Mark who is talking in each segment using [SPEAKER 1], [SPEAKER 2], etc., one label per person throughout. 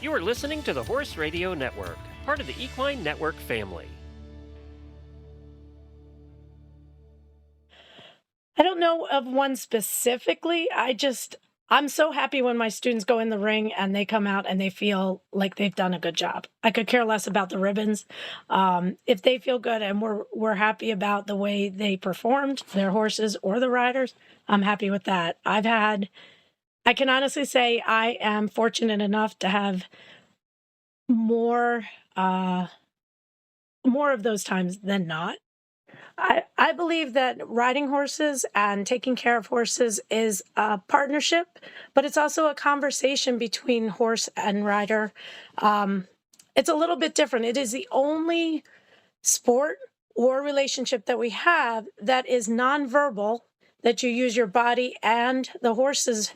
[SPEAKER 1] You are listening to the Horse Radio Network, part of the Equine Network family.
[SPEAKER 2] I don't know of one specifically. I'm so happy when my students go in the ring and they come out and they feel like they've done a good job. I could care less about the ribbons. If they feel good and we're happy about the way they performed, their horses or the riders, I'm happy with that. I can honestly say I am fortunate enough to have more of those times than not. I believe that riding horses and taking care of horses is a partnership, but it's also a conversation between horse and rider. It's a little bit different. It is the only sport or relationship that we have that is nonverbal, that you use your body and the horse's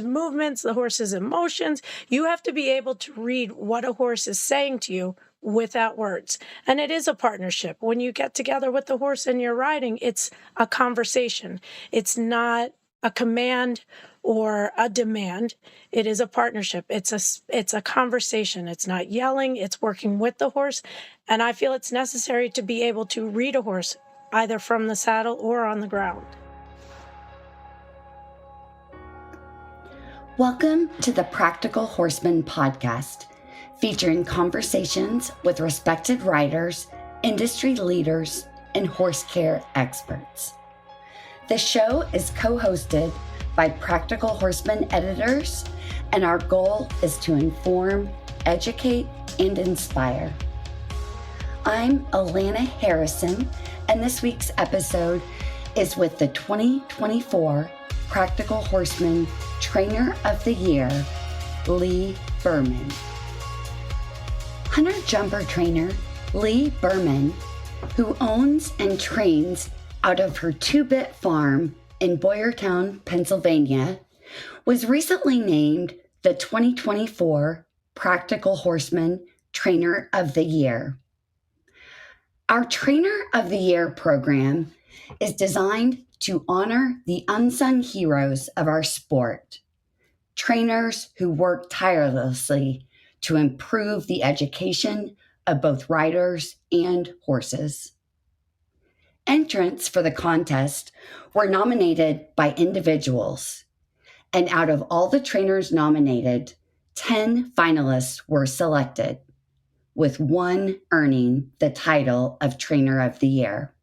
[SPEAKER 2] movements, the horse's emotions. You have to be able to read what a horse is saying to you without words. And it is a partnership. When you get together with the horse and you're riding, it's a conversation. It's not a command or a demand. It is a partnership. It's a conversation. It's not yelling. It's working with the horse. And I feel it's necessary to be able to read a horse either from the saddle or on the ground.
[SPEAKER 3] Welcome to the Practical Horseman podcast, featuring conversations with respected riders, industry leaders, and horse care experts. The show is co-hosted by Practical Horseman editors, and our goal is to inform, educate, and inspire. I'm Alana Harrison, and this week's episode is with the 2024 Practical Horseman Trainer of the Year, Leigh Berman. Hunter jumper trainer Leigh Berman, who owns and trains out of her two-bit farm in Boyertown, Pennsylvania, was recently named the 2024 Practical Horseman Trainer of the Year. Our Trainer of the Year program is designed to honor the unsung heroes of our sport, trainers who work tirelessly to improve the education of both riders and horses. Entrants for the contest were nominated by individuals, and out of all the trainers nominated, 10 finalists were selected, with one earning the title of Trainer of the Year.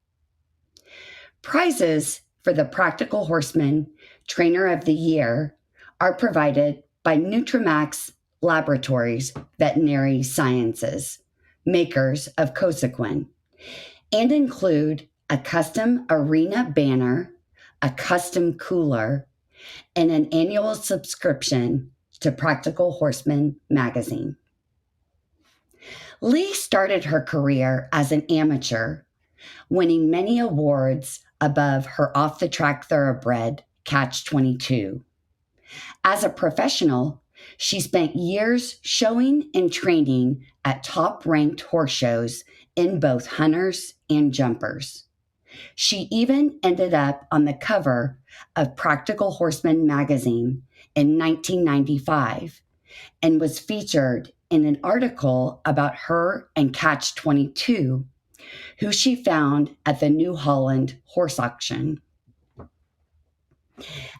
[SPEAKER 3] Prizes for the Practical Horseman Trainer of the Year are provided by Nutramax Laboratories Veterinary Sciences, makers of Cosequin, and include a custom arena banner, a custom cooler, and an annual subscription to Practical Horseman magazine. Leigh started her career as an amateur, winning many awards above her off-the-track-Thoroughbred Catch 22. As a professional, she spent years showing and training at top-ranked horse shows in both hunters and jumpers. She even ended up on the cover of Practical Horseman magazine in 1995 and was featured in an article about her and Catch 22, who she found at the New Holland Horse Auction.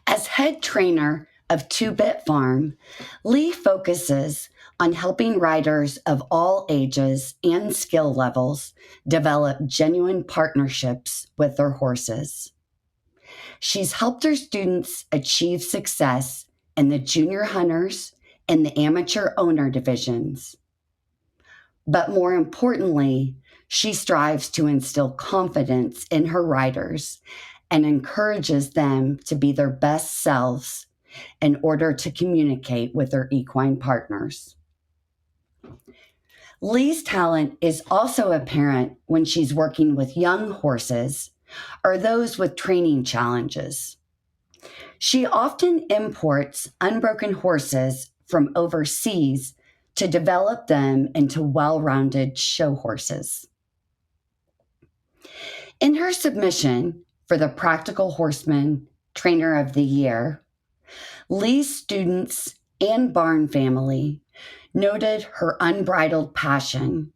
[SPEAKER 3] As head trainer of Two Bit Farm, Leigh focuses on helping riders of all ages and skill levels develop genuine partnerships with their horses. She's helped her students achieve success in the junior hunters and the amateur owner divisions. But more importantly, she strives to instill confidence in her riders and encourages them to be their best selves in order to communicate with their equine partners. Leigh's talent is also apparent when she's working with young horses or those with training challenges. She often imports unbroken horses from overseas to develop them into well-rounded show horses. In her submission for the Practical Horseman Trainer of the Year, Leigh's students and barn family noted her unbridled passion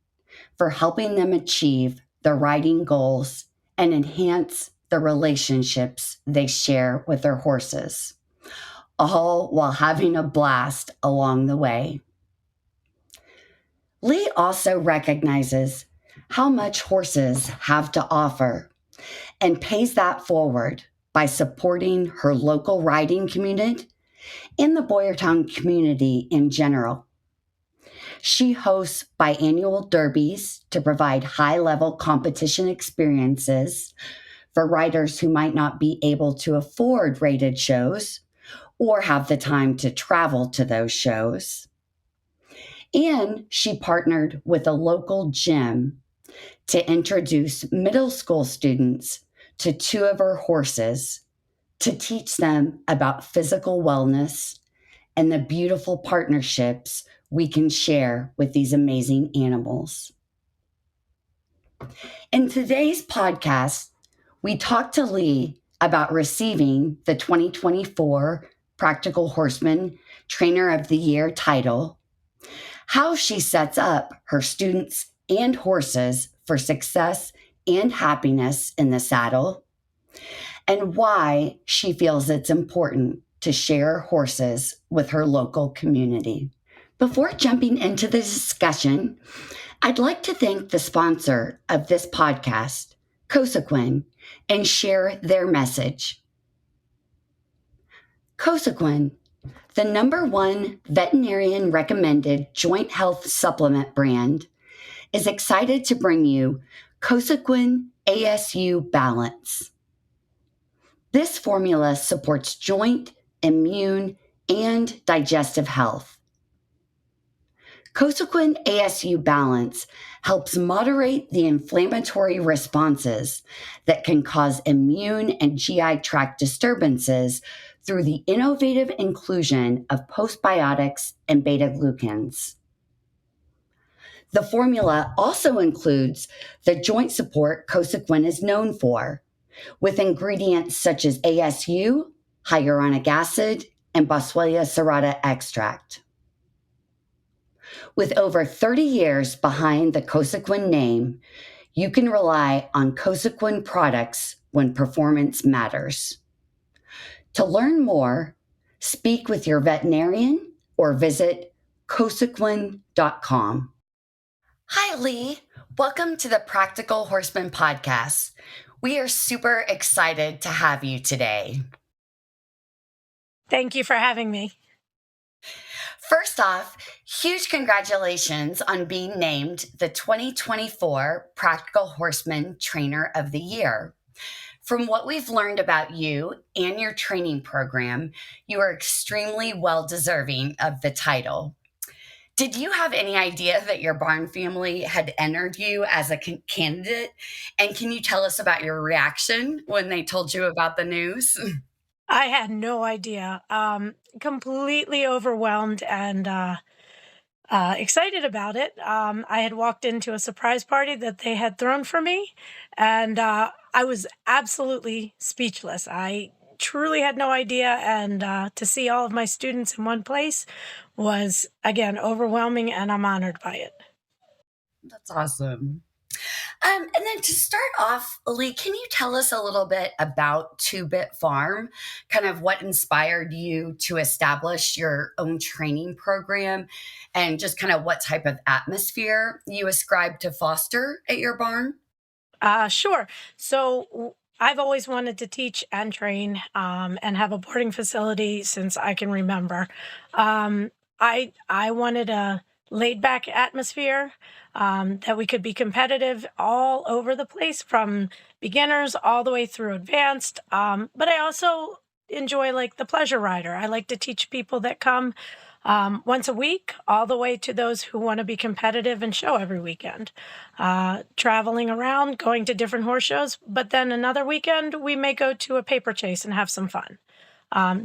[SPEAKER 3] for helping them achieve their riding goals and enhance the relationships they share with their horses, all while having a blast along the way. Leigh also recognizes how much horses have to offer and pays that forward by supporting her local riding community and the Boyertown community in general. She hosts biannual derbies to provide high-level competition experiences for riders who might not be able to afford rated shows or have the time to travel to those shows. And she partnered with a local gym to introduce middle school students to two of her horses to teach them about physical wellness and the beautiful partnerships we can share with these amazing animals. In today's podcast, we talked to Leigh about receiving the 2024 Practical Horseman Trainer of the Year title, how she sets up her students and horses for success and happiness in the saddle, and why she feels it's important to share horses with her local community. Before jumping into the discussion, I'd like to thank the sponsor of this podcast, Cosequin, and share their message. Cosequin, the #1 veterinarian recommended joint health supplement brand, is excited to bring you Cosequin ASU Balance. This formula supports joint, immune, and digestive health. Cosequin ASU Balance helps moderate the inflammatory responses that can cause immune and GI tract disturbances through the innovative inclusion of postbiotics and beta-glucans. The formula also includes the joint support Cosequin is known for, with ingredients such as ASU, hyaluronic acid, and Boswellia serrata extract. With over 30 years behind the Cosequin name, you can rely on Cosequin products when performance matters. To learn more, speak with your veterinarian or visit cosequin.com. Hi, Leigh. Welcome to the Practical Horseman Podcast. We are super excited to have you today.
[SPEAKER 2] Thank you for having me.
[SPEAKER 3] First off, huge congratulations on being named the 2024 Practical Horseman Trainer of the Year. From what we've learned about you and your training program, you are extremely well deserving of the title. Did you have any idea that your barn family had entered you as a candidate? And can you tell us about your reaction when they told you about the news?
[SPEAKER 2] I had no idea. Completely overwhelmed and excited about it. I had walked into a surprise party that they had thrown for me, and I was absolutely speechless. I truly had no idea, and to see all of my students in one place was, again, overwhelming, and I'm honored by it.
[SPEAKER 3] That's awesome. And then to start off, Leigh, can you tell us a little bit about Two Bit Farm, kind of what inspired you to establish your own training program and just kind of what type of atmosphere you ascribe to foster at your barn?
[SPEAKER 2] Sure. So I've always wanted to teach and train and have a boarding facility since I can remember. I wanted a laid back atmosphere that we could be competitive all over the place, from beginners all the way through advanced. But I also enjoy like the pleasure rider. I like to teach people that come once a week, all the way to those who want to be competitive and show every weekend. Traveling around, going to different horse shows, but then another weekend we may go to a paper chase and have some fun.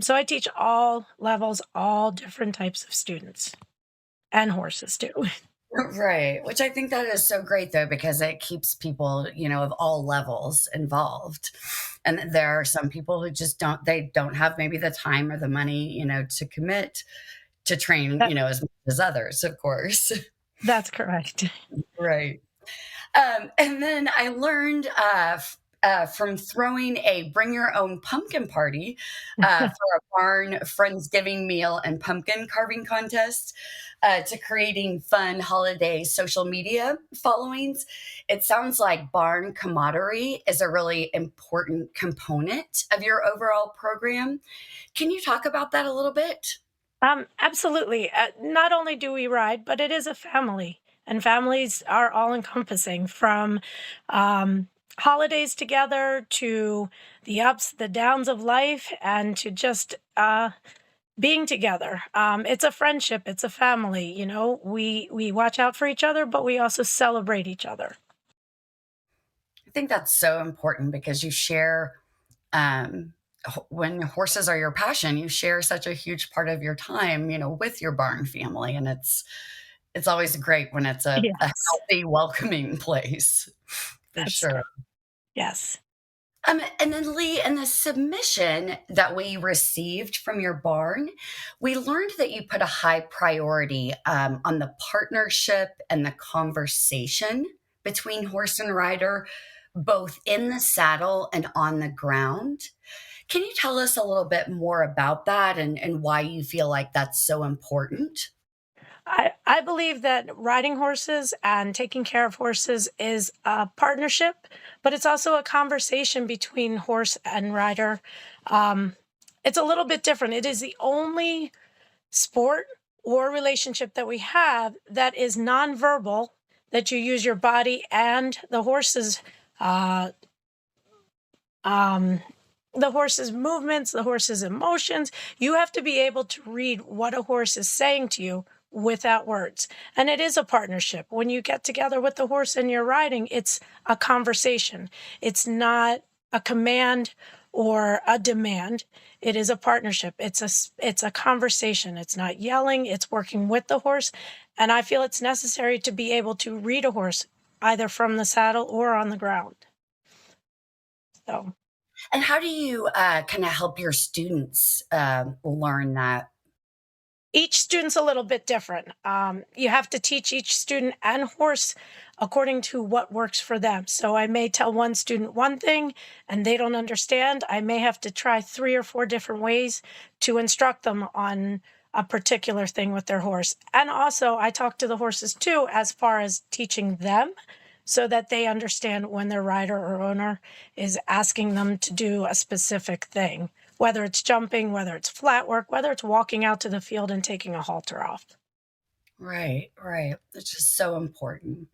[SPEAKER 2] So I teach all levels, all different types of students and horses too.
[SPEAKER 3] Right. Which I think that is so great though, because it keeps people, of all levels involved. And there are some people who just they don't have maybe the time or the money, to commit to train,
[SPEAKER 2] That,
[SPEAKER 3] as much as others, of course.
[SPEAKER 2] that's correct.
[SPEAKER 3] Right. And then I learned from throwing a bring your own pumpkin party for a barn Friendsgiving meal and pumpkin carving contest to creating fun holiday social media followings. It sounds like barn camaraderie is a really important component of your overall program. Can you talk about that a little bit?
[SPEAKER 2] Absolutely. Not only do we ride, but it is a family, and families are all encompassing from um, holidays together to the ups, the downs of life, and to just being together. It's a friendship. It's a family. We watch out for each other, but we also celebrate each other.
[SPEAKER 3] I think that's so important because you share, when horses are your passion, you share such a huge part of your time, with your barn family. And it's always great when it's a
[SPEAKER 2] Yes,
[SPEAKER 3] healthy, welcoming place for
[SPEAKER 2] that's
[SPEAKER 3] sure.
[SPEAKER 2] correct. Yes.
[SPEAKER 3] And then Leigh, in the submission that we received from your barn, we learned that you put a high priority on the partnership and the conversation between horse and rider, both in the saddle and on the ground. Can you tell us a little bit more about that and why you feel like that's so important?
[SPEAKER 2] I believe that riding horses and taking care of horses is a partnership, but it's also a conversation between horse and rider. Um, it's a little bit different. It is the only sport or relationship that we have that is nonverbal, that you use your body and uh, um, the horse's movements, the horse's emotions. You have to be able to read what a horse is saying to you without words. And it is a partnership. When you get together with the horse and you're riding, it's a conversation. It's not a command or a demand. It is a partnership. It's a conversation. It's not yelling, it's working with the horse. And I feel it's necessary to be able to read a horse either from the saddle or on the ground. So
[SPEAKER 3] And how do you kind of help your students learn that?
[SPEAKER 2] each student's a little bit different. You have to teach each student and horse according to what works for them. So I may tell one student one thing and they don't understand. I may have to try 3 or 4 different ways to instruct them on a particular thing with their horse. And also, I talk to the horses too, as far as teaching them so that they understand when their rider or owner is asking them to do a specific thing, whether it's jumping, whether it's flat work, whether it's walking out to the field and taking a halter off.
[SPEAKER 3] Right, right. It's just so important.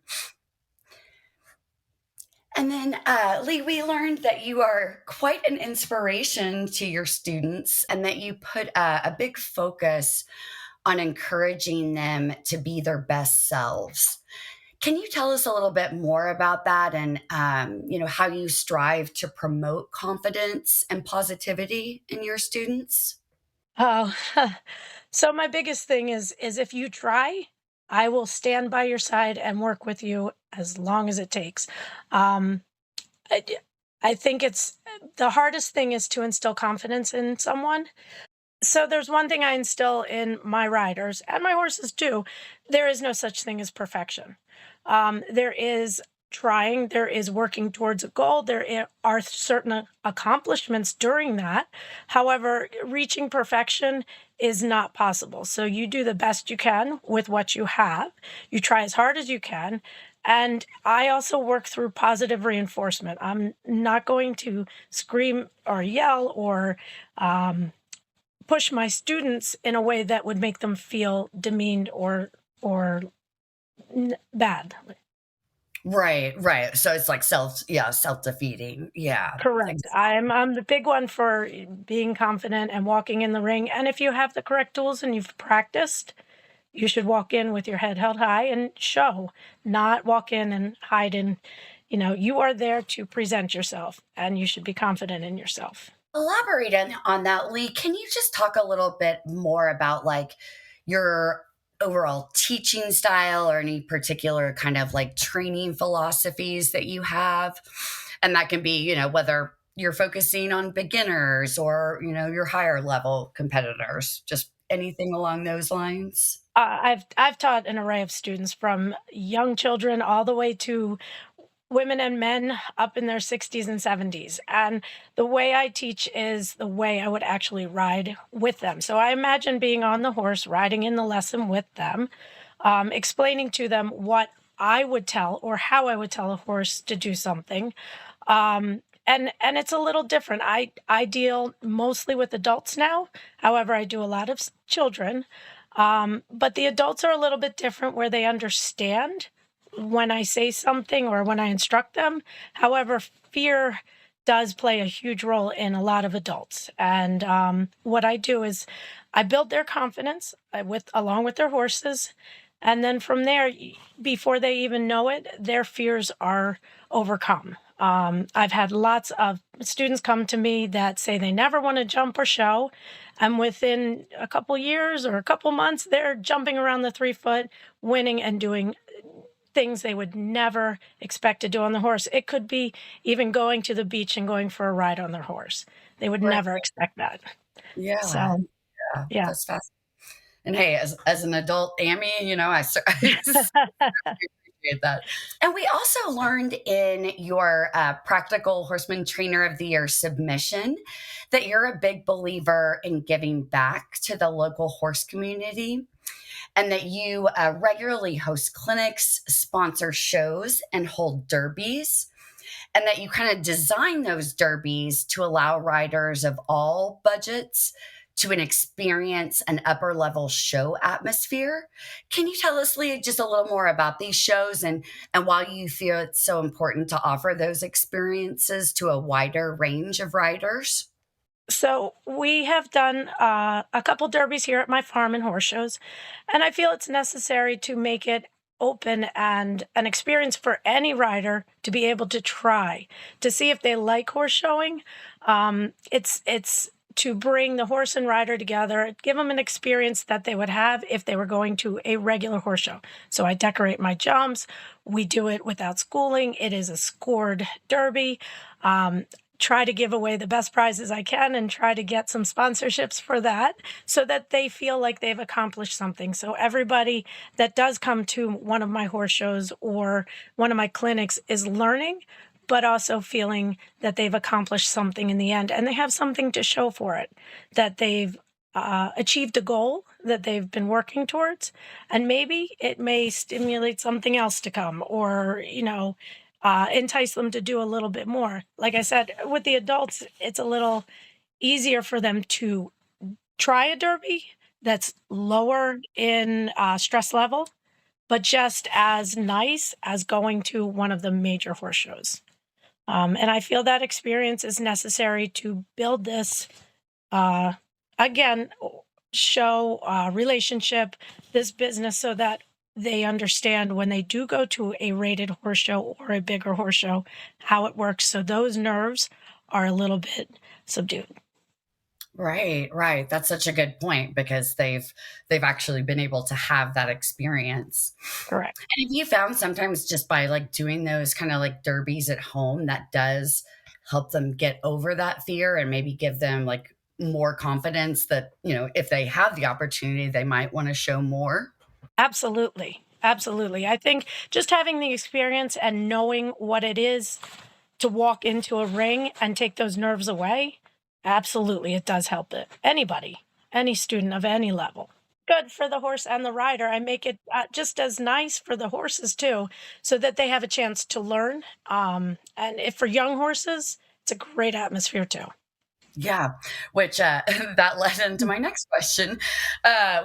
[SPEAKER 3] And then, Leigh, we learned that you are quite an inspiration to your students and that you put a big focus on encouraging them to be their best selves. Can you tell us a little bit more about that and, how you strive to promote confidence and positivity in your students?
[SPEAKER 2] Oh, so my biggest thing is if you try, I will stand by your side and work with you as long as it takes. Um, I, d- I think it's the hardest thing is to instill confidence in someone. So there's one thing I instill in my riders and my horses too. There is no such thing as perfection. There is trying, there is working towards a goal, are certain accomplishments during that. However, reaching perfection is not possible. So you do the best you can with what you have. You try as hard as you can. And I also work through positive reinforcement. I'm not going to scream or yell or push my students in a way that would make them feel demeaned or bad.
[SPEAKER 3] Right, right. So it's like self-defeating. Yeah.
[SPEAKER 2] Correct. I'm the big one for being confident and walking in the ring. And if you have the correct tools and you've practiced, you should walk in with your head held high and show, not walk in and hide in. You are there to present yourself and you should be confident in yourself.
[SPEAKER 3] Elaborate on that, Leigh. Can you just talk a little bit more about like your overall teaching style or any particular kind of like training philosophies that you have? And that can be, whether you're focusing on beginners or, your higher level competitors, just anything along those lines.
[SPEAKER 2] I've taught an array of students from young children all the way to women and men up in their 60s and 70s. And the way I teach is the way I would actually ride with them. So I imagine being on the horse, riding in the lesson with them, explaining to them what I would tell or how I would tell a horse to do something. And it's a little different. I deal mostly with adults now. However, I do a lot of children. But the adults are a little bit different where they understand when I say something or when I instruct them. However, fear does play a huge role in a lot of adults. And what I do is I build their confidence along with their horses. And then from there, before they even know it, their fears are overcome. I've had lots of students come to me that say they never want to jump or show. And within a couple years or a couple months, they're jumping around the 3 foot, winning and doing things they would never expect to do on the horse. It could be even going to the beach and going for a ride on their horse. They would never expect that.
[SPEAKER 3] Yeah.
[SPEAKER 2] So, yeah.
[SPEAKER 3] That's fascinating. And hey, as an adult Amy, I appreciate that. And we also learned in your Practical Horseman Trainer of the Year submission that you're a big believer in giving back to the local horse community, and that you regularly host clinics, sponsor shows, and hold derbies, and that you kind of design those derbies to allow riders of all budgets to experience an upper level show atmosphere. Can you tell us, Leigh, just a little more about these shows and why you feel it's so important to offer those experiences to a wider range of riders?
[SPEAKER 2] So we have done a couple derbies here at my farm and horse shows, and I feel it's necessary to make it open and an experience for any rider to be able to try to see if they like horse showing. It's to bring the horse and rider together, give them an experience that they would have if they were going to a regular horse show. So I decorate my jumps. We do it without schooling. It is a scored derby. Try to give away the best prizes I can and try to get some sponsorships for that so that they feel like they've accomplished something. So everybody that does come to one of my horse shows or one of my clinics is learning, but also feeling that they've accomplished something in the end and they have something to show for it, that they've achieved a goal that they've been working towards. And maybe it may stimulate something else to come or, entice them to do a little bit more. Like I said, with the adults, it's a little easier for them to try a derby that's lower in stress level, but just as nice as going to one of the major horse shows. And I feel that experience is necessary to build this, again, show relationship, this business, so that they understand when they do go to a rated horse show or a bigger horse show, how it works. So those nerves are a little bit subdued.
[SPEAKER 3] Right. That's such a good point because they've actually been able to have that experience.
[SPEAKER 2] Correct.
[SPEAKER 3] And have you found sometimes just by like doing those kind of like derbies at home, that does help them get over that fear and maybe give them like more confidence that, if they have the opportunity, they might want to show more?
[SPEAKER 2] Absolutely. I think just having the experience and knowing what it is to walk into a ring and take those nerves away, absolutely, it does help it. Anybody, any student of any level. Good for the horse and the rider. I make it just as nice for the horses too, so that they have a chance to learn. And if for young horses, it's a great atmosphere too.
[SPEAKER 3] Yeah, which that led into my next question.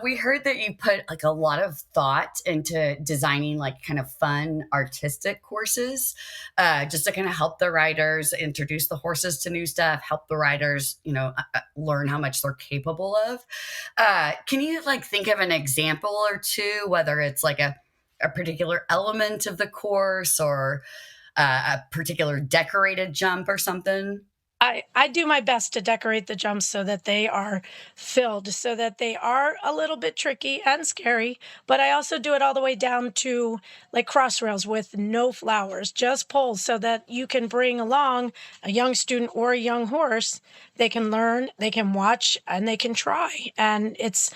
[SPEAKER 3] We heard that you put like a lot of thought into designing like kind of fun artistic courses, just to kind of help the riders introduce the horses to new stuff, help the riders, learn how much they're capable of. Can you like think of an example or two, whether it's like a particular element of the course or a particular decorated jump or something?
[SPEAKER 2] I do my best to decorate the jumps so that they are filled, so that they are a little bit tricky and scary, but I also do it all the way down to like cross rails with no flowers, just poles so that you can bring along a young student or a young horse. They can learn, they can watch, and they can try. And it's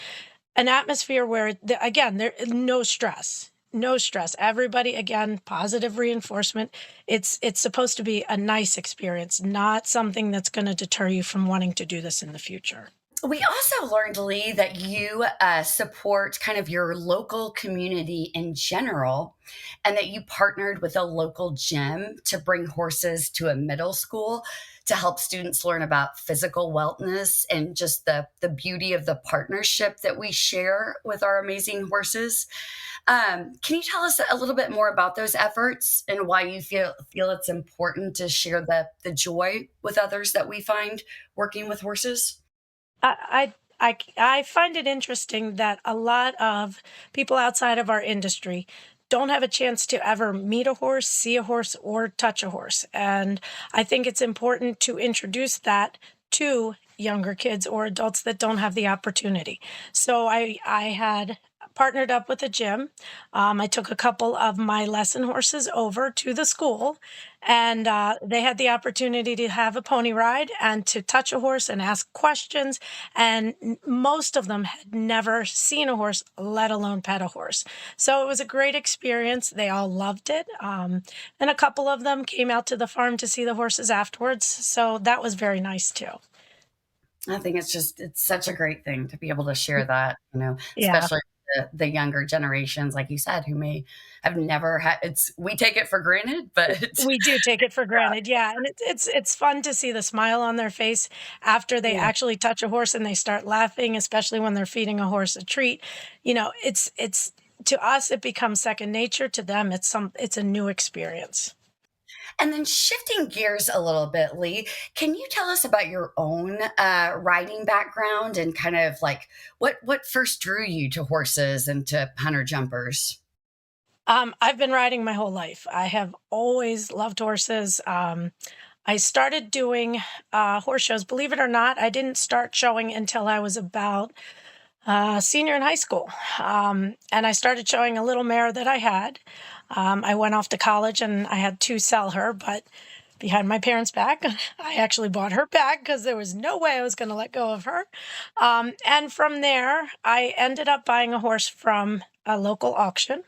[SPEAKER 2] an atmosphere where, again, there no stress. No stress. Everybody, again, positive reinforcement. It's supposed to be a nice experience, not something that's going to deter you from wanting to do this in the future.
[SPEAKER 3] We also learned, Leigh, that you support kind of your local community in general, and that you partnered with a local gym to bring horses to a middle school to help students learn about physical wellness and just the beauty of the partnership that we share with our amazing horses. Can you tell us a little bit more about those efforts and why you feel it's important to share the joy with others that we find working with horses?
[SPEAKER 2] I find it interesting that a lot of people outside of our industry don't have a chance to ever meet a horse, see a horse, or touch a horse. And I think it's important to introduce that to younger kids or adults that don't have the opportunity. So I had partnered up with a gym. I took a couple of my lesson horses over to the school, and they had the opportunity to have a pony ride and to touch a horse and ask questions. And most of them had never seen a horse, let alone pet a horse. So it was a great experience. They all loved it. And a couple of them came out to the farm to see the horses afterwards. So that was very nice too.
[SPEAKER 3] I think it's such a great thing to be able to share that,
[SPEAKER 2] Yeah.
[SPEAKER 3] especially the younger generations, like you said, who may have never had we take it for granted, but
[SPEAKER 2] We do take it for granted, yeah, and it's fun to see the smile on their face after they
[SPEAKER 3] yeah.
[SPEAKER 2] actually touch a horse and they start laughing, especially when they're feeding a horse a treat. It's to us, it becomes second nature. To them, it's a new experience.
[SPEAKER 3] And then shifting gears a little bit, Leigh, can you tell us about your own riding background and kind of like what first drew you to horses and to hunter jumpers?
[SPEAKER 2] I've been riding my whole life. I have always loved horses. I started doing horse shows. Believe it or not, I didn't start showing until I was about senior in high school. And I started showing a little mare that I had. I went off to college and I had to sell her, but behind my parents' back, I actually bought her back because there was no way I was going to let go of her. And from there, I ended up buying a horse from a local auction.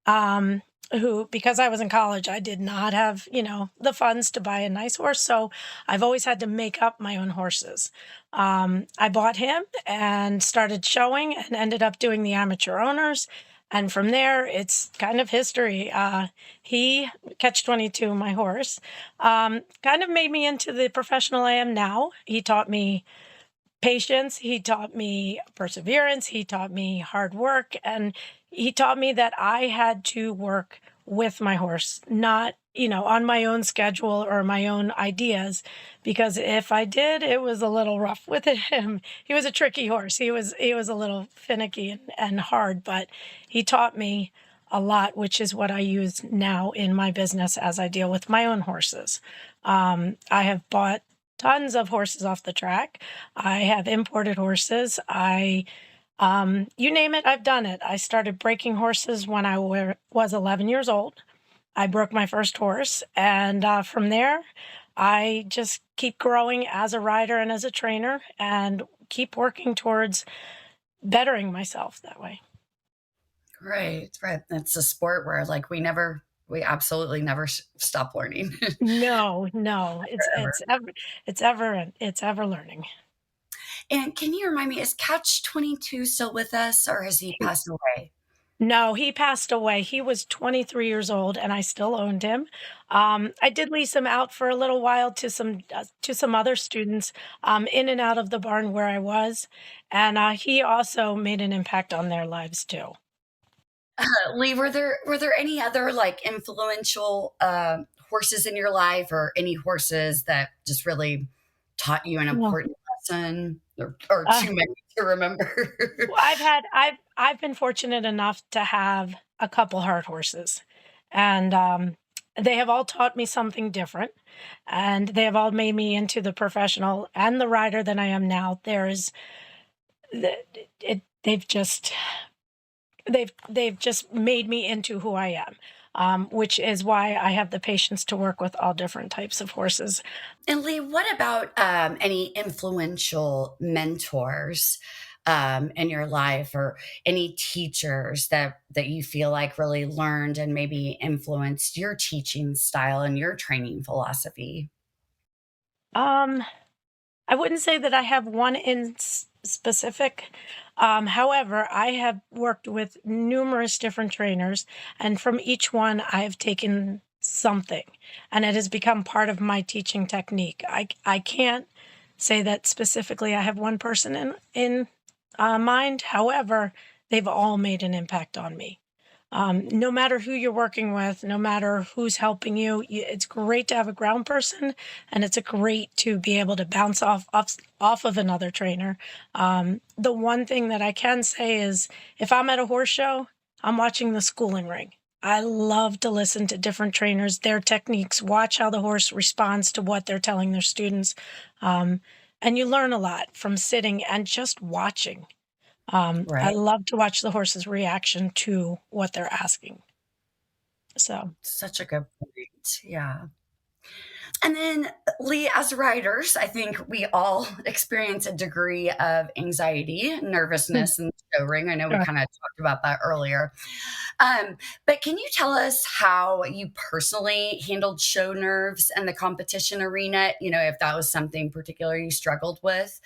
[SPEAKER 2] Um, who, because I was in college, I did not have, the funds to buy a nice horse. So I've always had to make up my own horses. I bought him and started showing and ended up doing the amateur owners. And from there, it's kind of history. He, Catch 22, my horse, kind of made me into the professional I am now. He taught me patience. He taught me perseverance. He taught me hard work. And he taught me that I had to work with my horse, not, on my own schedule or my own ideas. Because if I did, it was a little rough with him. He was a tricky horse. He was a little finicky and hard, but he taught me a lot, which is what I use now in my business as I deal with my own horses. I have bought tons of horses off the track. I have imported horses. You name it, I've done it. I started breaking horses when I was 11 years old. I broke my first horse, and from there, I just keep growing as a rider and as a trainer, and keep working towards bettering myself that way.
[SPEAKER 3] Right. It's a sport where like we absolutely never stop learning.
[SPEAKER 2] No, no,
[SPEAKER 3] Forever.
[SPEAKER 2] it's ever learning.
[SPEAKER 3] And can you remind me, is Catch 22 still with us or has he passed away?
[SPEAKER 2] No, he passed away. He was 23 years old, and I still owned him. I did lease him out for a little while to some other students, in and out of the barn where I was, and he also made an impact on their lives too.
[SPEAKER 3] Leigh, were there any other like influential horses in your life or any horses that just really taught you an
[SPEAKER 2] Yeah.
[SPEAKER 3] important lesson or
[SPEAKER 2] Uh,
[SPEAKER 3] too many to remember?
[SPEAKER 2] well, I've been fortunate enough to have a couple hard horses, and They have all taught me something different, and they have all made me into the professional and the rider that I am now. They've just they've just made me into who I am, which is why I have the patience to work with all different types of horses.
[SPEAKER 3] And Leigh, what about any influential mentors in your life, or any teachers that you feel like really learned and maybe influenced your teaching style and your training philosophy?
[SPEAKER 2] Um, I wouldn't say that I have one in specific. However, I have worked with numerous different trainers, and from each one, I have taken something, and it has become part of my teaching technique. I can't say that specifically I have one person in mind. However, they've all made an impact on me. No matter who you're working with, no matter who's helping you, it's great to have a ground person, and it's great to be able to bounce off of another trainer. The one thing that I can say is, if I'm at a horse show, I'm watching the schooling ring. I love to listen to different trainers, their techniques, watch how the horse responds to what they're telling their students. And you learn a lot from sitting and just watching. I
[SPEAKER 3] Right.
[SPEAKER 2] love to watch the horse's reaction to what they're asking. So,
[SPEAKER 3] Such a good point. Yeah. And then, Leigh, as riders, I think we all experience a degree of anxiety, nervousness in the show ring. I know we
[SPEAKER 2] sure.
[SPEAKER 3] kind of talked about that earlier. But can you tell us how you personally handled show nerves and the competition arena? If that was something particular you struggled with,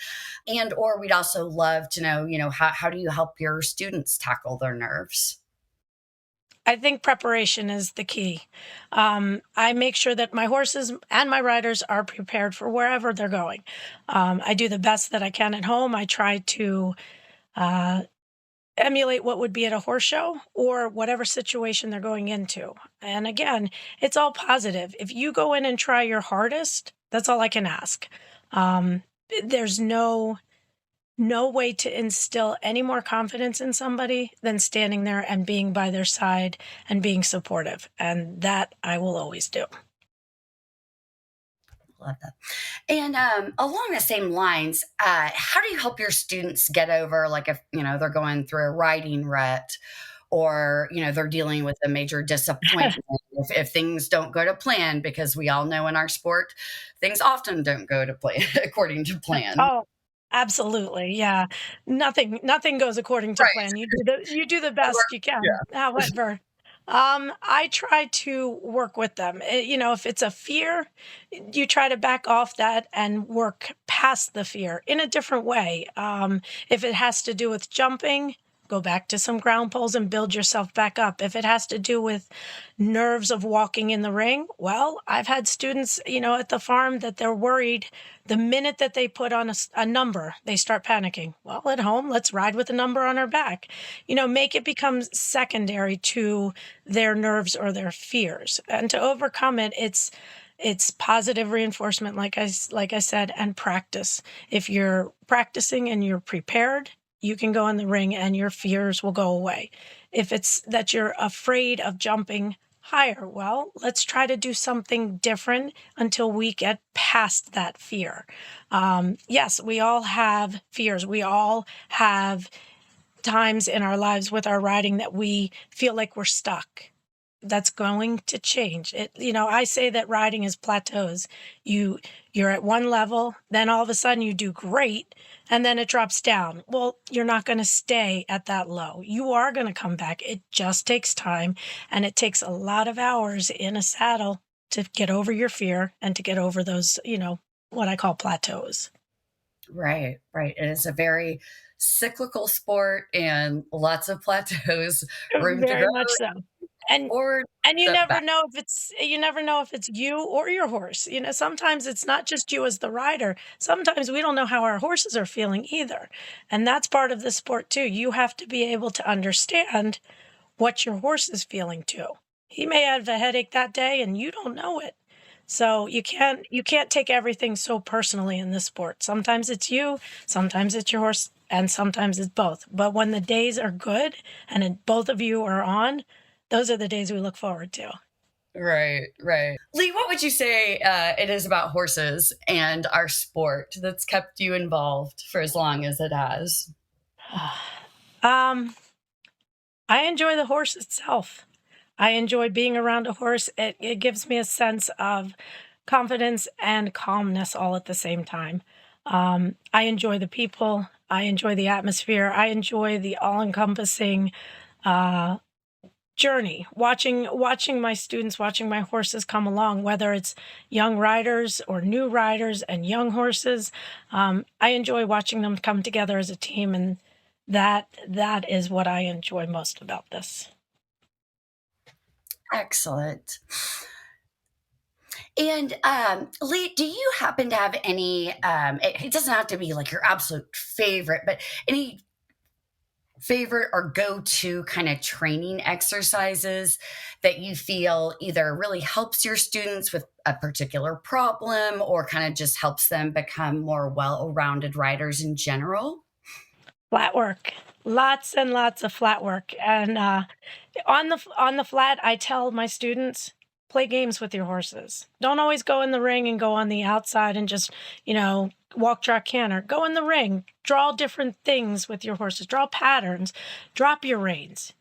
[SPEAKER 3] and or we'd also love to know, how do you help your students tackle their nerves?
[SPEAKER 2] I think preparation is the key. I make sure that my horses and my riders are prepared for wherever they're going. I do the best that I can at home. I try to uh, emulate what would be at a horse show or whatever situation they're going into. And again, it's all positive. If you go in and try your hardest, that's all I can ask. Um, there's no way to instill any more confidence in somebody than standing there and being by their side and being supportive. And that I will always do.
[SPEAKER 3] Love that. And along the same lines, how do you help your students get over, like, if they're going through a riding rut, or they're dealing with a major disappointment, if things don't go to plan, because we all know in our sport things often don't go to plan according to plan.
[SPEAKER 2] Oh, absolutely. Yeah. Nothing goes according to
[SPEAKER 3] Right.
[SPEAKER 2] plan. You do the best you can.
[SPEAKER 3] Yeah.
[SPEAKER 2] However, I try to work with them. If it's a fear, you try to back off that and work past the fear in a different way. If it has to do with jumping, go back to some ground poles and build yourself back up. If it has to do with nerves of walking in the ring, well, I've had students, at the farm that they're worried the minute that they put on a number, they start panicking. Well, at home, let's ride with a number on our back. Make it become secondary to their nerves or their fears. And to overcome it, it's positive reinforcement, like I said, and practice. If you're practicing and you're prepared, you can go in the ring and your fears will go away. If it's that you're afraid of jumping higher, well, let's try to do something different until we get past that fear. Yes, we all have fears. We all have times in our lives with our riding that we feel like we're stuck. That's going to change. I say that riding is plateaus. You're at one level, then all of a sudden you do great, and then it drops down. Well, you're not going to stay at that low. You are going to come back. It just takes time, and it takes a lot of hours in a saddle to get over your fear and to get over those, what I call plateaus.
[SPEAKER 3] Right, right. It is a very cyclical sport, and lots of plateaus, room to
[SPEAKER 2] Very
[SPEAKER 3] grow
[SPEAKER 2] much so. And
[SPEAKER 3] forward,
[SPEAKER 2] and you
[SPEAKER 3] step
[SPEAKER 2] never
[SPEAKER 3] back.
[SPEAKER 2] know if it's you or your horse. Sometimes it's not just you as the rider. Sometimes we don't know how our horses are feeling either. And that's part of the sport too. You have to be able to understand what your horse is feeling too. He may have a headache that day and you don't know it. So you can't take everything so personally in this sport. Sometimes it's you, sometimes it's your horse, and sometimes it's both. But when the days are good and both of you are on, those are the days we look forward to.
[SPEAKER 3] Right, right. Leigh, what would you say it is about horses and our sport that's kept you involved for as long as it has?
[SPEAKER 2] um, I enjoy the horse itself. I enjoy being around a horse. It gives me a sense of confidence and calmness all at the same time. I enjoy the people. I enjoy the atmosphere. I enjoy the all-encompassing uh, journey. Watching my students, watching my horses come along, whether it's young riders or new riders and young horses. I enjoy watching them come together as a team, and that is what I enjoy most about this.
[SPEAKER 3] Excellent. And Leigh, do you happen to have any, it doesn't have to be like your absolute favorite, but any favorite or go-to kind of training exercises that you feel either really helps your students with a particular problem or kind of just helps them become more well-rounded riders in general?
[SPEAKER 2] Flat work. Lots and lots of flat work. And on the flat, I tell my students, play games with your horses. Don't always go in the ring and go on the outside and just, walk, track, canter. Go in the ring. Draw different things with your horses. Draw patterns. Drop your reins.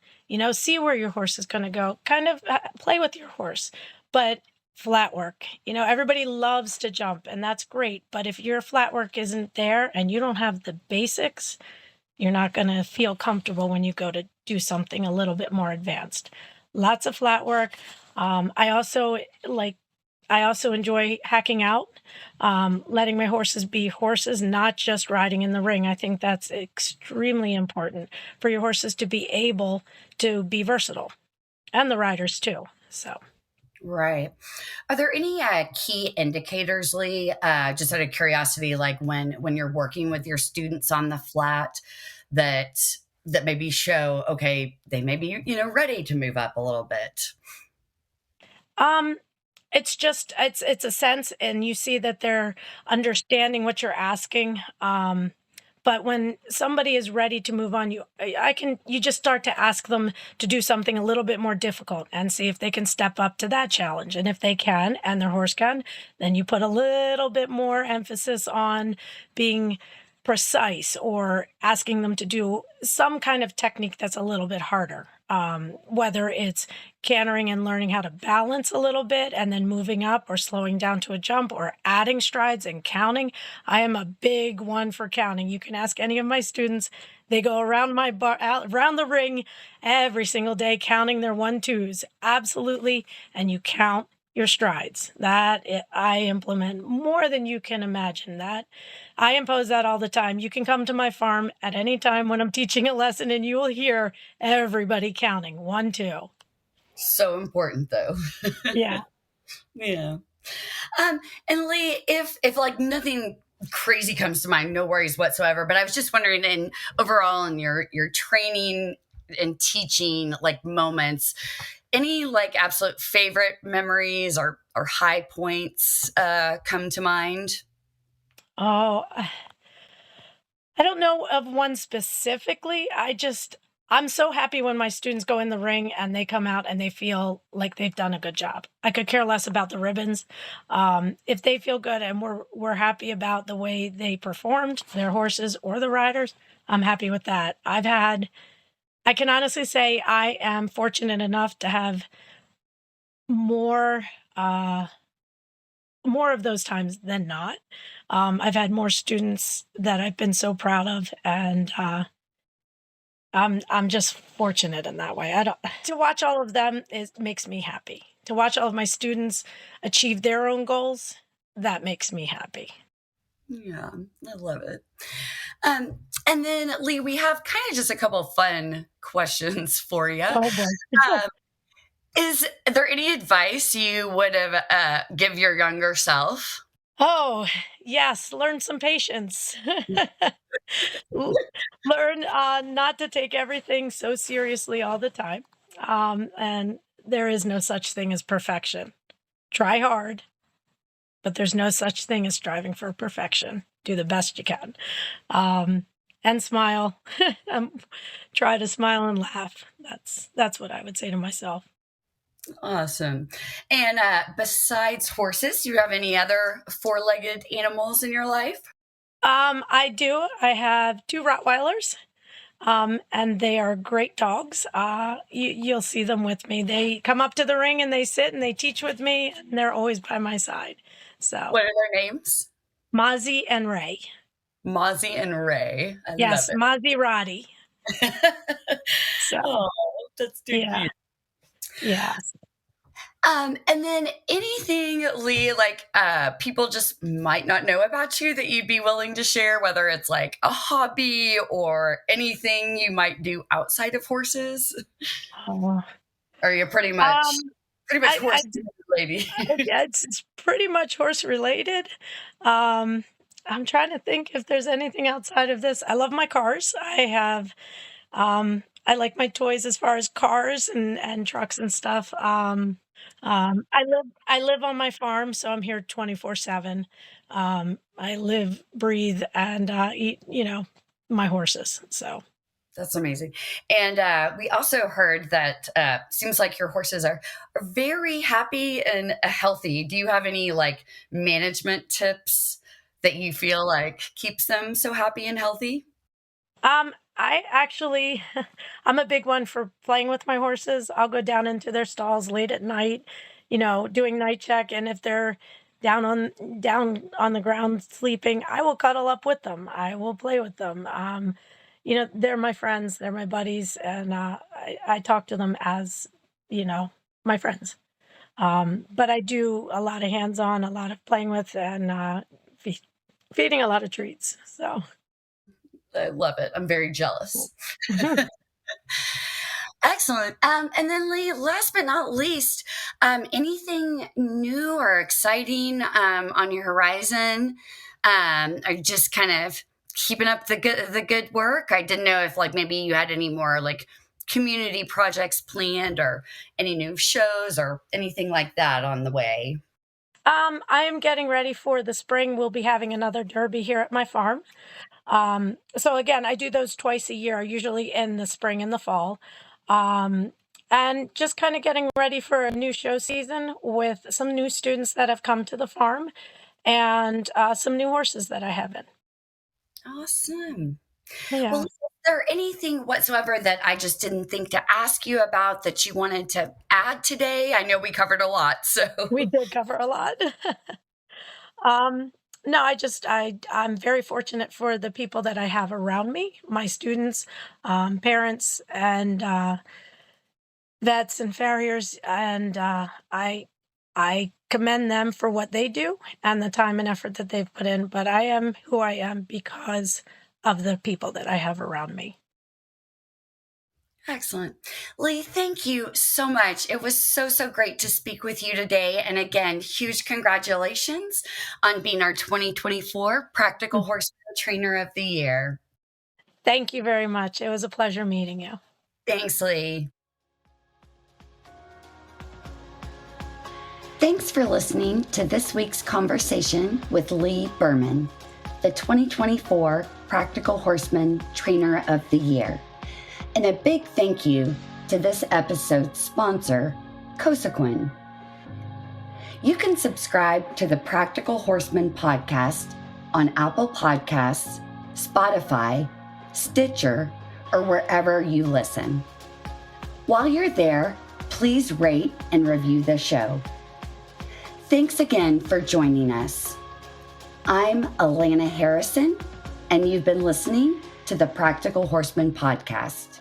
[SPEAKER 2] See where your horse is going to go. Kind of play with your horse. But flat work. Everybody loves to jump, and that's great. But if your flat work isn't there and you don't have the basics, you're not going to feel comfortable when you go to do something a little bit more advanced. Lots of flat work. I also enjoy hacking out, letting my horses be horses, not just riding in the ring. I think that's extremely important for your horses to be able to be versatile, and the riders too. So.
[SPEAKER 3] Right. Are there any key indicators, Leigh, just out of curiosity, like when you're working with your students on the flat that maybe show, okay, they may be, ready to move up a little bit?
[SPEAKER 2] It's just it's a sense, and you see that they're understanding what you're asking. But when somebody is ready to move on, you just start to ask them to do something a little bit more difficult and see if they can step up to that challenge. And if they can, and their horse can, then you put a little bit more emphasis on being precise or asking them to do some kind of technique that's a little bit harder. Whether it's cantering and learning how to balance a little bit and then moving up, or slowing down to a jump, or adding strides and counting. I am a big one for counting. You can ask any of my students. They go around my bar, around the ring every single day, counting their 1-2s. Absolutely. And you count your strides. I implement more than you can imagine. That I impose that all the time. You can come to my farm at any time when I'm teaching a lesson, and you will hear everybody counting 1-2.
[SPEAKER 3] So important, though.
[SPEAKER 2] Yeah.
[SPEAKER 3] Yeah. And Leigh, if like nothing crazy comes to mind, no worries whatsoever. But I was just wondering, in overall in your training and teaching like moments, any like absolute favorite memories or high points come to mind?
[SPEAKER 2] Oh, I don't know of one specifically. I'm so happy when my students go in the ring and they come out and they feel like they've done a good job. I could care less about the ribbons. If they feel good and we're happy about the way they performed, their horses or the riders, I'm happy with that. I can honestly say I am fortunate enough to have more of those times than not. I've had more students that I've been so proud of, and I'm just fortunate in that way. I don't To watch all of them makes me happy. To watch all of my students achieve their own goals, that makes me happy.
[SPEAKER 3] Yeah, I love it. And then Leigh, we have kind of just a couple of fun questions for you.
[SPEAKER 2] Oh boy.
[SPEAKER 3] Is there any advice you would have give your younger self?
[SPEAKER 2] Oh, yes, learn some patience. Learn not to take everything so seriously all the time. And there is no such thing as perfection. Try hard, but there's no such thing as striving for perfection. Do the best you can. And smile. Try to smile and laugh. That's what I would say to myself.
[SPEAKER 3] Awesome. And besides horses, do you have any other four-legged animals in your life?
[SPEAKER 2] I do. I have two Rottweilers, and they are great dogs. You'll see them with me. They come up to the ring and they sit and they teach with me, and they're always by my side. So,
[SPEAKER 3] What are their names?
[SPEAKER 2] Mozzie and Ray.
[SPEAKER 3] Mozzie and Ray. I
[SPEAKER 2] Yes,
[SPEAKER 3] love
[SPEAKER 2] Maserati.
[SPEAKER 3] it.
[SPEAKER 2] So,
[SPEAKER 3] Oh, that's too
[SPEAKER 2] yeah,
[SPEAKER 3] cute.
[SPEAKER 2] yeah.
[SPEAKER 3] And then anything, Leigh, like people just might not know about you that you'd be willing to share, whether it's like a hobby or anything you might do outside of horses?
[SPEAKER 2] Oh.
[SPEAKER 3] Or you're pretty much horse lady?
[SPEAKER 2] Yeah, it's pretty much horse related. I'm trying to think if there's anything outside of this. I love my cars. I like my toys as far as cars and trucks and stuff. I live on my farm, so I'm here 24/7. I live, breathe, and eat, my horses. So.
[SPEAKER 3] That's amazing. And we also heard that seems like your horses are very happy and healthy. Do you have any like management tips that you feel like keeps them so happy and healthy?
[SPEAKER 2] I actually, I'm a big one for playing with my horses. I'll go down into their stalls late at night, doing night check, and if they're down on the ground sleeping, I will cuddle up with them. I will play with them. They're my friends, they're my buddies, and I talk to them as, my friends. But I do a lot of hands-on, a lot of playing with, and feeding a lot of treats. So.
[SPEAKER 3] I love it. I'm very jealous. Excellent. And then Leigh, last but not least, anything new or exciting on your horizon? Are you just kind of keeping up the good work? I didn't know if like maybe you had any more like community projects planned or any new shows or anything like that on the way.
[SPEAKER 2] I am getting ready for the spring. We'll be having another derby here at my farm. So again, I do those twice a year, usually in the spring and the fall. And just kind of getting ready for a new show season with some new students that have come to the farm and some new horses that I have in.
[SPEAKER 3] Awesome.
[SPEAKER 2] Yeah.
[SPEAKER 3] Well, is there anything whatsoever that I just didn't think to ask you about that you wanted to add today? I know we covered a lot, so.
[SPEAKER 2] We did cover a lot. No, I'm very fortunate for the people that I have around me, my students, parents, and vets and farriers, and I commend them for what they do and the time and effort that they've put in. But I am who I am because of the people that I have around me.
[SPEAKER 3] Excellent. Leigh, thank you so much. It was so great to speak with you today. And again, huge congratulations on being our 2024 Practical Horseman Trainer of the Year.
[SPEAKER 2] Thank you very much. It was a pleasure meeting you.
[SPEAKER 3] Thanks, Leigh. Thanks for listening to this week's conversation with Leigh Berman, the 2024 Practical Horseman Trainer of the Year. And a big thank you to this episode's sponsor, Cosequin. You can subscribe to the Practical Horseman podcast on Apple Podcasts, Spotify, Stitcher, or wherever you listen. While you're there, please rate and review the show. Thanks again for joining us. I'm Alana Harrison, and you've been listening to the Practical Horseman podcast.